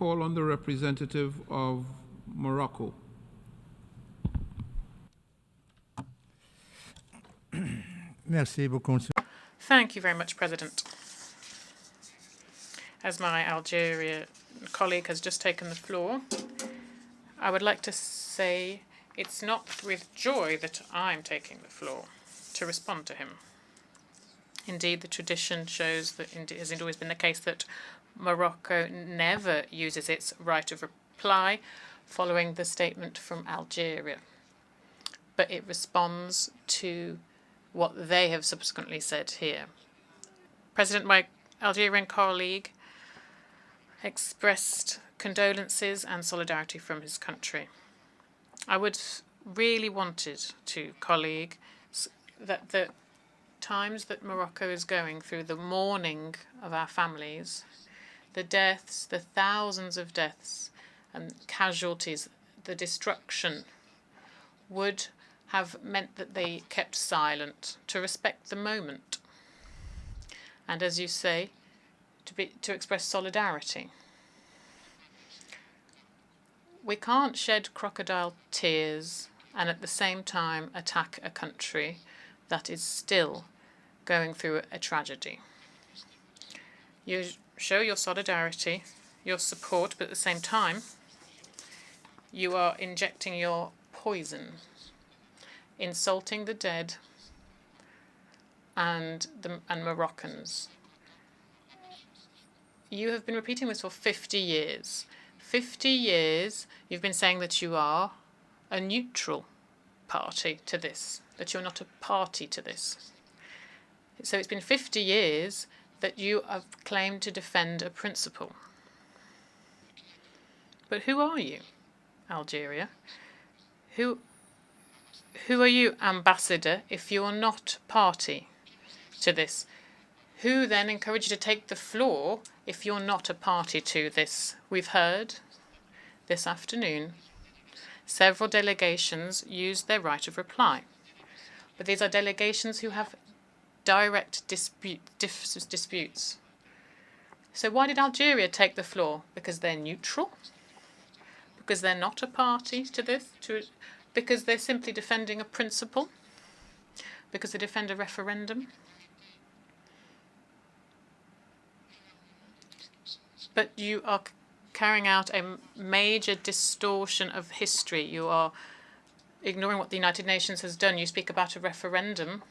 call on the representative of Morocco. Merci beaucoup. Thank you very much, President. As my Algeria colleague has just taken the floor, I would like to say it's not with joy that I'm taking the floor to respond to him. Indeed, the tradition shows that it has always been the case that Morocco never uses its right of reply following the statement from Algeria, but it responds to what they have subsequently said here. President, my Algerian colleague expressed condolences and solidarity from his country. I would really wanted to, colleague, that the times that Morocco is going through, the mourning of our families, the deaths, the thousands of deaths and casualties, the destruction, would have meant that they kept silent to respect the moment. And as you say, to express solidarity. We can't shed crocodile tears and at the same time attack a country that is still going through a tragedy. You show your solidarity, your support, but at the same time, you are injecting your poison, insulting the dead and Moroccans. You have been repeating this for 50 years. 50 years you've been saying that you are a neutral party to this, that you're not a party to this. So it's been 50 years that you have claimed to defend a principle. But who are you, Algeria? Who are you, ambassador, if you're not party to this? Who then encouraged you to take the floor if you're not a party to this? We've heard this afternoon several delegations used their right of reply. But these are delegations who have direct disputes. So why did Algeria take the floor? Because they're neutral? Because they're not a party to this? Because they're simply defending a principle? Because they defend a referendum? But you are carrying out a major distortion of history. You are ignoring what the United Nations has done. You speak about a referendum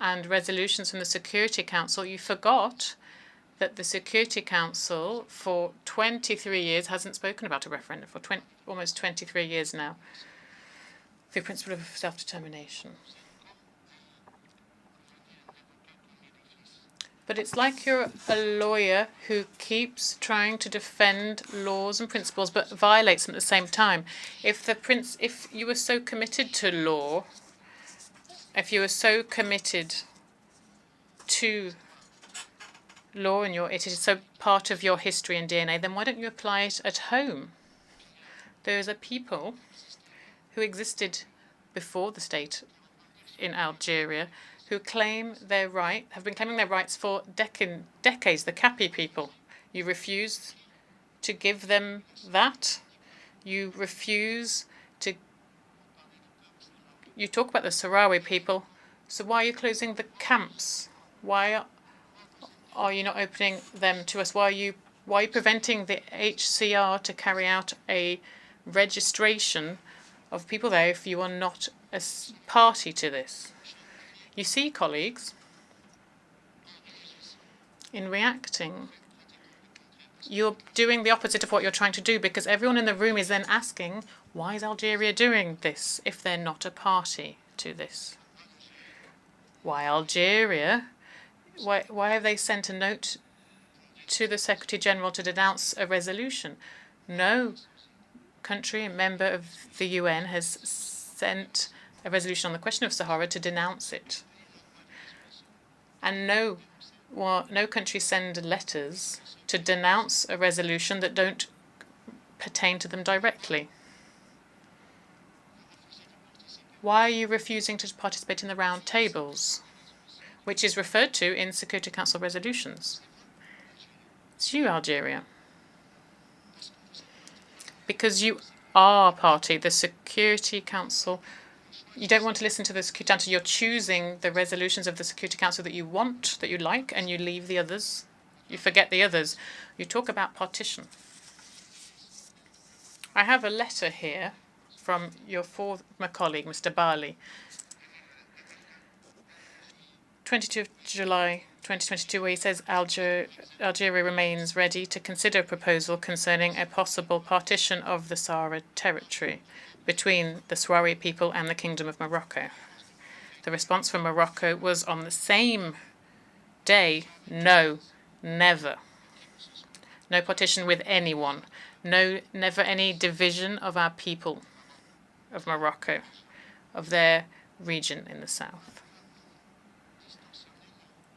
and resolutions from the Security Council. You forgot that the Security Council for 23 years hasn't spoken about a referendum for almost 23 years now. The principle of self-determination. But it's like you're a lawyer who keeps trying to defend laws and principles but violates them at the same time. If you were so committed to law, if you were so committed to law and it is so part of your history and DNA, then why don't you apply it at home? There is a people who existed before the state in Algeria who claim their right, have been claiming their rights for decades, the Kapi people. You refuse to give them that. You refuse to. You talk about the Sahrawi people. So why are you closing the camps? Why are you not opening them to us? Why are you preventing the HCR to carry out a registration of people there if you are not a party to this? You see, colleagues, in reacting, you're doing the opposite of what you're trying to do, because everyone in the room is then asking, why is Algeria doing this if they're not a party to this? Why Algeria? Why have they sent a note to the Secretary General to denounce a resolution? No country, a member of the UN, has sent a resolution on the question of Sahara to denounce it. And no country send letters to denounce a resolution that don't pertain to them directly. Why are you refusing to participate in the round tables, which is referred to in Security Council resolutions? It's you, Algeria. because you are party. The Security Council, you don't want to listen to the Security Council. You're choosing the resolutions of the Security Council that you want, that you like, and you leave the others. You forget the others. You talk about partition. I have a letter here from your former colleague, Mr. Bali. 22 of July 2022, where he says Algeria remains ready to consider a proposal concerning a possible partition of the Sahara territory between the Sahrawi people and the Kingdom of Morocco. The response from Morocco was on the same day, no, never. No partition with anyone. No, never any division of our people of Morocco, of their region in the south.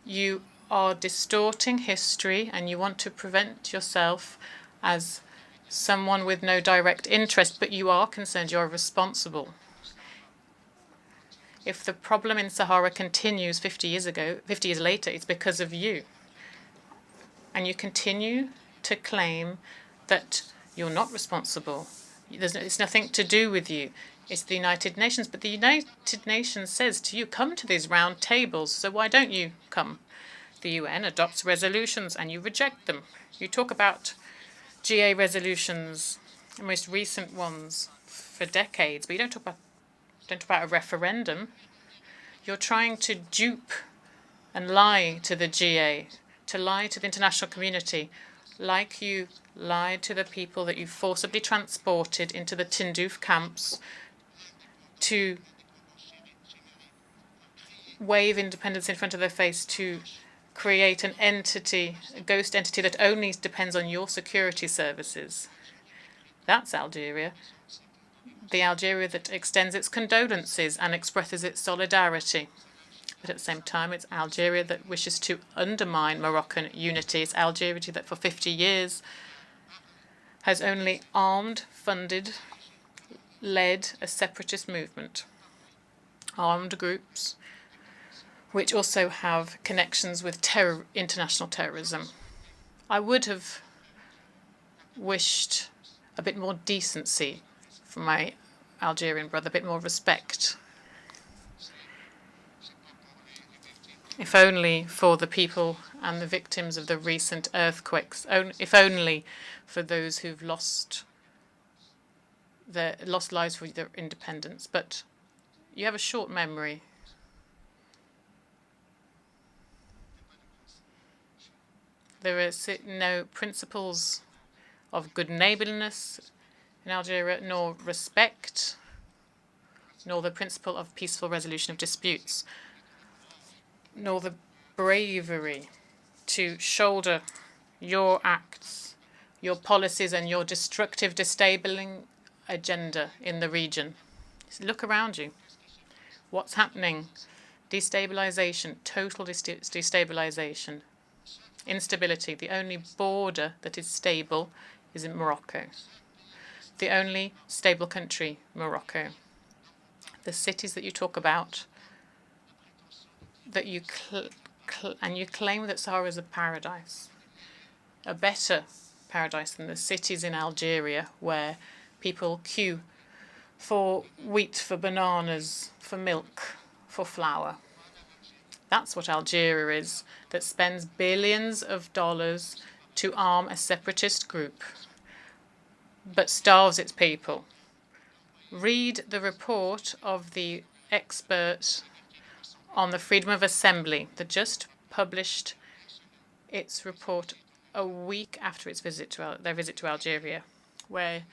You are distorting history and you want to prevent yourself as someone with no direct interest, but you are concerned, you are responsible. If the problem in Sahara continues 50 years later, it's because of you. And you continue to claim that you're not responsible. It's nothing to do with you. It's the United Nations. But the United Nations says to you, come to these round tables. So why don't you come? The UN adopts resolutions and you reject them. You talk about GA resolutions, the most recent ones for decades, but you don't talk about a referendum. You're trying to dupe and lie to the GA, to lie to the international community, like you lied to the people that you forcibly transported into the Tindouf camps to wave independence in front of their face, to create an entity, a ghost entity that only depends on your security services. That's Algeria. The Algeria that extends its condolences and expresses its solidarity. But at the same time, it's Algeria that wishes to undermine Moroccan unity. It's Algeria that for 50 years has only armed, funded, led a separatist movement. Armed groups which also have connections with international terrorism. I would have wished a bit more decency from my Algerian brother, a bit more respect. If only for the people and the victims of the recent earthquakes, if only for those who've lost lives for their independence. But you have a short memory. There are no principles of good neighborliness in Algeria, nor respect, nor the principle of peaceful resolution of disputes, nor the bravery to shoulder your acts, your policies, and your destructive, destabilizing agenda in the region. Look around you. What's happening? Destabilization, total destabilization. Instability. The only border that is stable is in Morocco. The only stable country, Morocco. The cities that you talk about, that you and you claim that Sahara is a paradise, a better paradise than the cities in Algeria where people queue for wheat, for bananas, for milk, for flour. That's what Algeria is, that spends billions of dollars to arm a separatist group, but starves its people. Read the report of the expert on the freedom of assembly that just published its report a week after its their visit to Algeria, where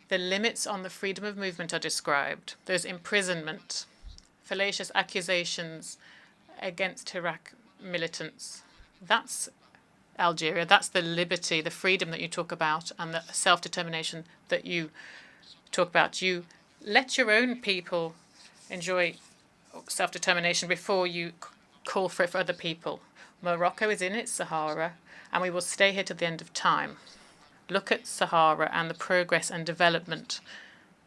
the limits on the freedom of movement are described. There's imprisonment, fallacious accusations against Iraq militants. That's Algeria. That's the liberty, the freedom that you talk about, and the self-determination that you talk about. You let your own people enjoy self-determination before you call for it for other people. Morocco is in its Sahara, and we will stay here to the end of time. Look at Sahara and the progress and development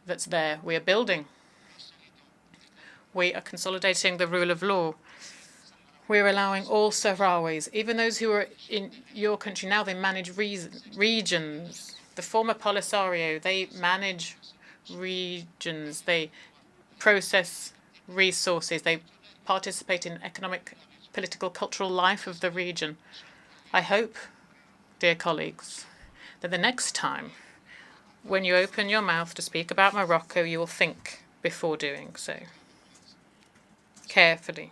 that's there. We are building. We are consolidating the rule of law. We're allowing all Sahrawis, even those who are in your country now, they manage regions. The former Polisario, they manage regions, they process resources, they participate in economic, political, cultural life of the region. I hope, dear colleagues, that the next time when you open your mouth to speak about Morocco, you will think before doing so. Carefully.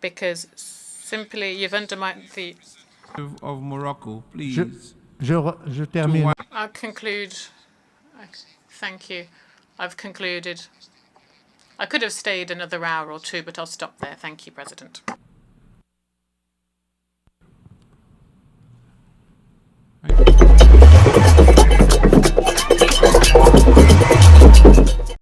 Because simply you've undermined the... Of Morocco, please. Je termine. I'll conclude. Thank you. I've concluded. I could have stayed another hour or two, but I'll stop there. Thank you, President.